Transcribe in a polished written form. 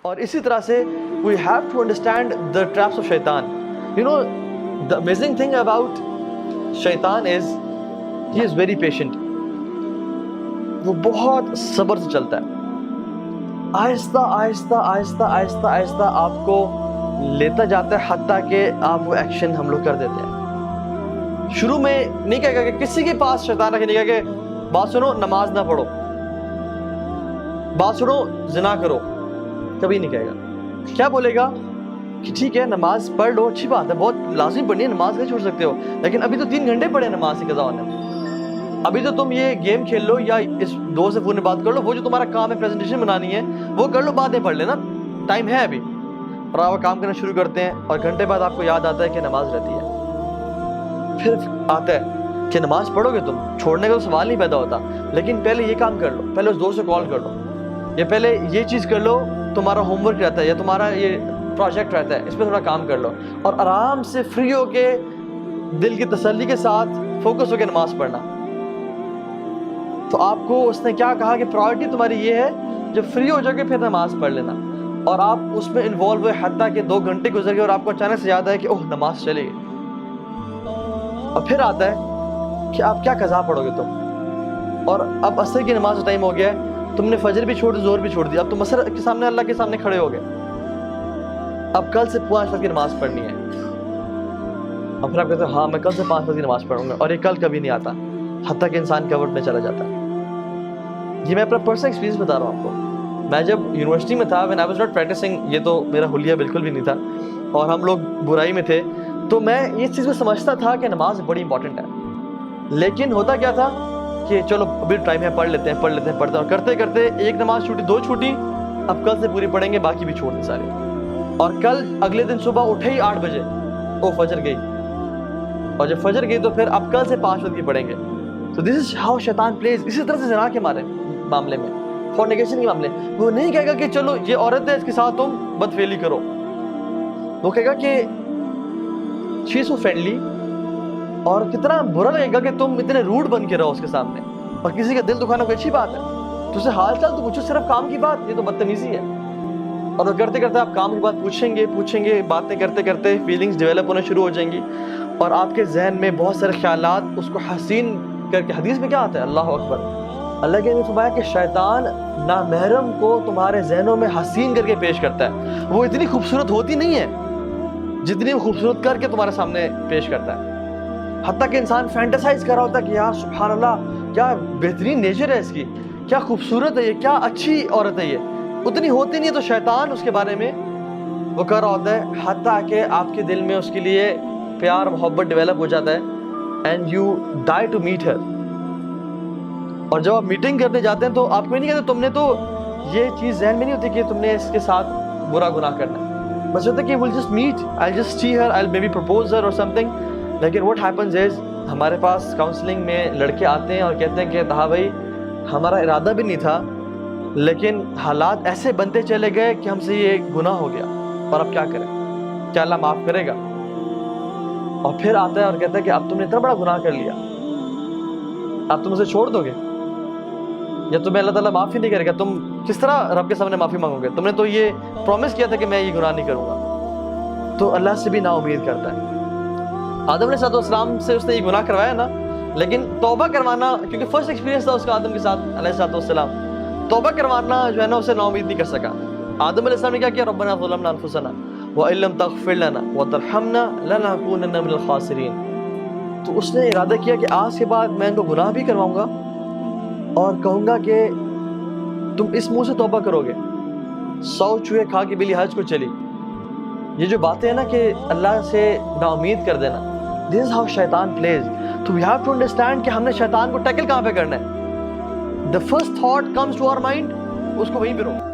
اور اسی طرح سے we have to understand the traps of shaitan. You know, the amazing thing about shaitan is he is very patient. وہ بہت صبر سے چلتا ہے. آہستہ آہستہ آہستہ آہستہ آہستہ آپ کو لیتا جاتا ہے حتیٰ کہ آپ وہ ایکشن ہم لوگ کر دیتے ہیں. شروع میں نہیں کہے گا کہ کسی کے پاس شیطان رکھے نہیں کہے کہ بات سنو نماز نہ پڑھو, بات سنو زنا کرو, کبھی نہیں کہے گا. کیا بولے گا کہ ٹھیک ہے نماز پڑھ لو, اچھی بات ہے, بہت لازم پڑھنی ہے, نماز نہیں چھوڑ سکتے ہو, لیکن ابھی تو 3 گھنٹے پڑھے نماز کی قضا ہونے میں. ابھی تو تم یہ گیم کھیل لو یا اس دوست سے فون میں بات کر لو, وہ جو تمہارا کام ہے پریزنٹیشن بنانی ہے وہ کر لو, بعد میں پڑھ لینا, ٹائم ہے ابھی. اور آپ کام کرنا شروع کرتے ہیں اور گھنٹے بعد آپ کو یاد آتا ہے کہ نماز رہتی ہے. پھر آتا ہے کہ نماز پڑھو گے تم, چھوڑنے کا تو سوال نہیں پیدا ہوتا, لیکن پہلے یہ کام کر لو, پہلے اس دوست سے کال کر لو, یا پہلے یہ چیز کر لو, تمہارا ہوم ورک رہتا ہے یا تمہارا یہ پروجیکٹ رہتا ہے, اس پہ تھوڑا کام کر لو, اور آرام سے فری ہو کے دل کی تسلی کے ساتھ فوکس ہو کے نماز پڑھنا. تو آپ کو اس نے کیا کہا کہ پرائورٹی تمہاری یہ ہے, جب فری ہو جاؤ گے پھر نماز پڑھ لینا, اور آپ اس میں انوالو ہوئے حتیٰ کہ 2 گھنٹے گزر گئے اور آپ کو اچانک سے یاد آئے کہ اوہ نماز چلے گئی. اور پھر آتا ہے کہ آپ کیا قضا پڑھو گے تم, اور اب عصر کی نماز کا ٹائم ہو گیا ہے, تم نے فجر بھی چھوڑ دی, ظہر بھی چھوڑ دی, اب تم عصر کے سامنے اللہ کے سامنے کھڑے ہو گئے, اب کل سے 5 وقت کی نماز پڑھنی ہے. اور پھر آپ کہتے ہیں ہاں میں کل سے 5 وقت کی نماز پڑھوں گا, اور یہ کل کبھی نہیں آتا حتیٰ کہ انسان کورٹ میں چلا جاتا ہے. یہ میں اپنا پرسنل ایکسپیرینس بتا رہا ہوں آپ کو. میں جب یونیورسٹی میں تھا, when I was not practicing, یہ تو میرا حلیہ بالکل بھی نہیں تھا اور ہم لوگ برائی میں تھے, تو میں اس چیز کو سمجھتا تھا کہ نماز بڑی امپورٹنٹ ہے. لیکن ہوتا کیا تھا کہ چلو ابھی ٹائم ہے, پڑھ لیتے ہیں پڑھتے ہیں, اور کرتے کرتے 1 نماز چھوٹی, 2 چھوٹی, اب کل سے پوری پڑھیں گے, باقی بھی چھوڑ دیں سارے. اور کل اگلے دن صبح اٹھے ہی 8 بجے, او فجر گئی, اور جب فجر گئی تو پھر اب کل سے 5 وقت کی پڑھیں گے. So this is how شیطان plays. اسی طرح سے زنا کے معاملے میں, فورنیکیشن کے معاملے, وہ نہیں کہے گا کہ چلو یہ عورت ہے اس کے ساتھ تم بدفعلی کرو, وہ کہے گا کہ she is so friendly, اور کتنا برا لگے گا کہ تم اتنے روڈ بن کے رہو اس کے سامنے, اور کسی کا دل دکھانا کوئی اچھی بات ہے, تو اسے حال چال تو پوچھو, صرف کام کی بات, یہ تو بدتمیزی ہے. اور وہ کرتے کرتے آپ کام کی بات پوچھیں گے, باتیں کرتے کرتے فیلنگز ڈیولپ ہونا شروع ہو جائیں گی, اور آپ کے ذہن میں بہت سارے خیالات اس کو حسین کر کے, حدیث میں کیا آتا ہے, اللہ اکبر, اللہ کے نے فرمایا کہ شیطان نامحرم کو تمہارے ذہنوں میں حسین کر کے پیش کرتا ہے. وہ اتنی خوبصورت ہوتی نہیں ہے جتنی وہ خوبصورت کر کے تمہارے سامنے پیش کرتا ہے, حتیٰ کہ انسان فینٹیسائز کر رہا ہوتا ہے کہ یار سبحان اللہ کیا بہترین نیچر ہے اس کی, کیا خوبصورت ہے یہ, کیا اچھی عورت ہے یہ, اتنی ہوتی نہیں ہے. تو شیطان اس کے بارے میں وہ کر رہا ہوتا ہے حتیٰ کہ آپ کے دل میں اس کے لیے پیار محبت ڈیولپ ہو جاتا ہے, and you die to meet her. اور جب آپ میٹنگ کرنے جاتے ہیں تو آپ کو نہیں کہتے, تم نے تو یہ چیز ذہن میں نہیں ہوتی کہ تم نے اس کے ساتھ برا گناہ کرنا ہے, بس ہوتا ہے کہ we'll just meet, I'll just see her, I'll maybe propose her or something. لیکن what happens is ہمارے پاس کاؤنسلنگ میں لڑکے آتے ہیں اور کہتے ہیں کہ تہا بھائی ہمارا ارادہ بھی نہیں تھا, لیکن حالات ایسے بنتے چلے گئے کہ ہم سے یہ گناہ ہو گیا, اور اب کیا کریں, کیا اللہ معاف کرے گا؟ اور پھر آتا ہے اور کہتا ہے کہ اب تم نے اتنا بڑا گناہ کر لیا, اب تم اسے چھوڑ دو گے یا تمہیں اللہ تعالیٰ معافی نہیں کرے گا؟ تم کس طرح رب کے سامنے معافی مانگو گے؟ تم نے تو یہ پرومس کیا تھا کہ میں یہ گناہ نہیں کروں گا. تو اللہ سے بھی نا امید کرتا ہے. آدم علیہ السلام سے اس نے یہ گناہ کروایا نا, لیکن توبہ کروانا, کیونکہ فرسٹ ایکسپیرینس تھا اس کا آدم کے ساتھ علیہ السلام, توبہ کروانا جو ہے نا اسے نا امید نہیں کر سکا. آدم علیہ السلام نے کیا کیا, ربنا ظلمنا انفسنا وان لم تغفر لنا وترحمنا لنکونن من الخاسرین. تو اس نے ارادہ کیا کہ آج کے بعد میں ان کو گناہ بھی کرواؤں گا اور کہوں گا کہ تم اس منہ سے توبہ کرو گے, 100 چوہے کھا کے بلی حج کو چلی. یہ جو باتیں ہیں نا کہ اللہ سے نا امید کر دینا, this is how شیطان plays. تو we have to understand کہ ہم نے شیطان کو ٹیکل کہاں پہ کرنا ہے. The first thought comes to our mind, اس کو وہیں پہ روکو.